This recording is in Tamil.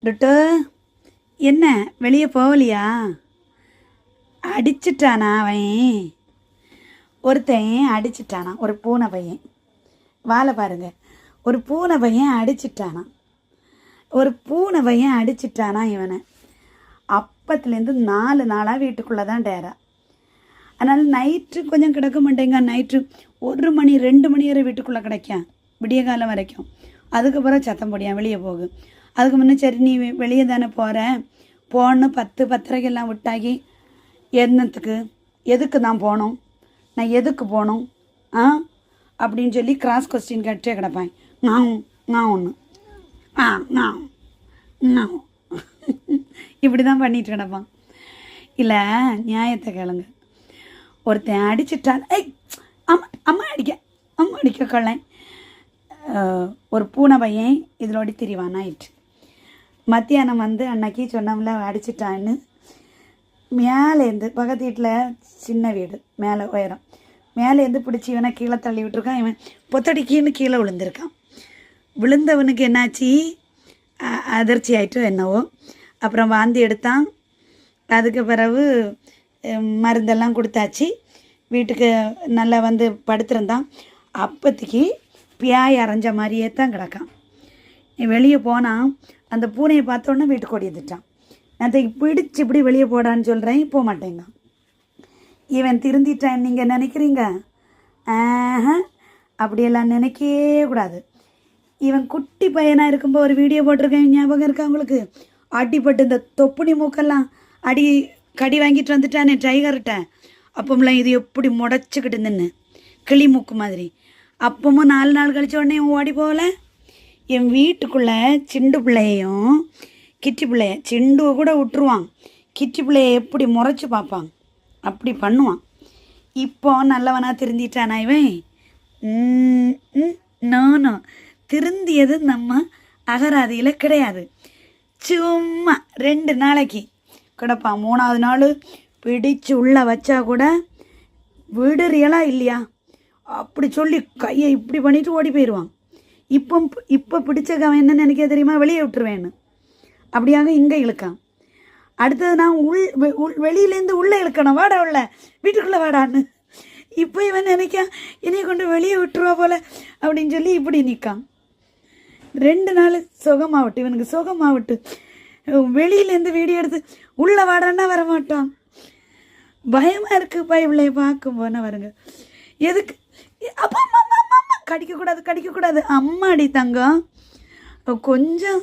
டுட்டு என்ன வெளியே போகலையா? அடிச்சிட்டானா அவன்? ஒருத்தன் அடிச்சிட்டானா, ஒரு பூனை பையன். வாழை பாருங்க, ஒரு பூனை பையன் அடிச்சிட்டானா, ஒரு பூனை பையன் அடிச்சிட்டானா இவனை. அப்பத்துலேருந்து 4 நாளாக வீட்டுக்குள்ளே தான் டேரா. அதனால் நைட்டு கொஞ்சம் கிடக்க மாட்டேங்க. நைட்டு 1 மணி 2 மணி வரை வீட்டுக்குள்ளே கிடைக்கும், விடிய காலம் வரைக்கும். அதுக்கப்புறம் சத்தம் போடியான் வெளியே போகு. அதுக்கு முன்னே சரி நீ வெளியே தானே போகிறேன், போன்னு 10-10:30 விட்டாகி என்னத்துக்கு, எதுக்கு தான் போகணும், நான் எதுக்கு போகணும் அப்படின்னு சொல்லி கிராஸ் கொஸ்டின் கேட்டே கிடப்பேன். நான் ஒன்று இப்படி தான் பண்ணிட்டு கிடப்பான். இல்லை நியாயத்தை கேளுங்க. ஒருத்தன் அடிச்சிட்டான், அம்மா அடிக்க கொள்ளேன். ஒரு பூனை பையன் இதிலோடி திரிவான். நைட்டு மத்தியானம் அன்னைக்கு சொன்னோம்ல அடிச்சிட்டான்னு, மேலேருந்து பக்கத்து வீட்டில் சின்ன வீடு, மேலே உயரம், மேலேருந்து பிடிச்சி இவனை கீழே தள்ளி விட்டுருக்கான். இவன் பொத்தடிக்கின்னு கீழே விழுந்திருக்கான். விழுந்தவனுக்கு என்னாச்சு, அதிர்ச்சி ஆகிட்டோ என்னவோ. அப்புறம் வாந்தி எடுத்தான். அதுக்கு பிறகு மருந்தெல்லாம் கொடுத்தாச்சு. வீட்டுக்கு நல்லா படுத்திருந்தான். அப்போதைக்கு பியாய் அரைஞ்ச மாதிரியே தான் கிடக்கான். வெளியே போனால் அந்த பூனையை பார்த்தோன்னே வீட்டுக்கு ஓடிந்துட்டான். நான் பிடிச்சி இப்படி வெளியே போடான்னு சொல்கிறேன், போக மாட்டேங்க. இவன் திருந்திட்டான் நீங்கள் நினைக்கிறீங்க? அப்படியெல்லாம் நினைக்கவே கூடாது. இவன் குட்டி பையனாக இருக்கும்போது ஒரு வீடியோ போட்டிருக்கேன், ஞாபகம் இருக்கா உங்களுக்கு? அடிப்பட்டு இந்த தொப்புனி மூக்கெல்லாம் கடி வாங்கிட்டு வந்துட்டானே டைகர்கிட்ட. அப்போம்லாம் இது எப்படி முடச்சிக்கிட்டு நின்று கிளி மூக்கு மாதிரி. அப்பவும் 4 நாள் கழிச்ச உடனே ஓடி போகல. என் வீட்டுக்குள்ளே சிண்டு பிள்ளையையும் கிட்டி பிள்ளைய, சிண்டுவை கூட விட்டுருவான், கிட்டி பிள்ளைய எப்படி முறைச்சி பார்ப்பான், அப்படி பண்ணுவான். இப்போ நல்லவனா திருந்திட்டானா இவன்? நானும் திருந்தியது நம்ம அகராதியில் கிடையாது. சும்மா 2 நாளைக்கு கிடப்பான். 3ஆவது நாள் பிடிச்சு உள்ளே வச்சா கூட விடுறியலாம் இல்லையா அப்படி சொல்லி கையை இப்படி பண்ணிவிட்டு ஓடி போயிடுவான். இப்போ பிடிச்சவன் என்ன நினைக்க தெரியுமா, வெளியே விட்டுருவேன்னு. அப்படியாக இங்கே இழுக்கான். அடுத்தது நான் வெளியிலேருந்து உள்ளே இழுக்கணும், வாடா உள்ள வீட்டுக்குள்ளே வாடான்னு. இப்போ இவன் நினைக்க என்னைய கொண்டு வெளியே விட்டுருவா போல அப்படின்னு சொல்லி இப்படி நிற்கான். 2 நாள் சுகமாகட்டு, இவனுக்கு சுகமாகட்டு. வெளியிலேருந்து வீடியோ எடுத்து உள்ளே வாடான்னா வரமாட்டான். பயமாக இருக்குது பைபிளை பார்க்கும் போன வருங்க. எதுக்கு அப்பா அம்மா கடிக்கக்கூடாது, அம்மா அடி தங்கம் கொஞ்சம்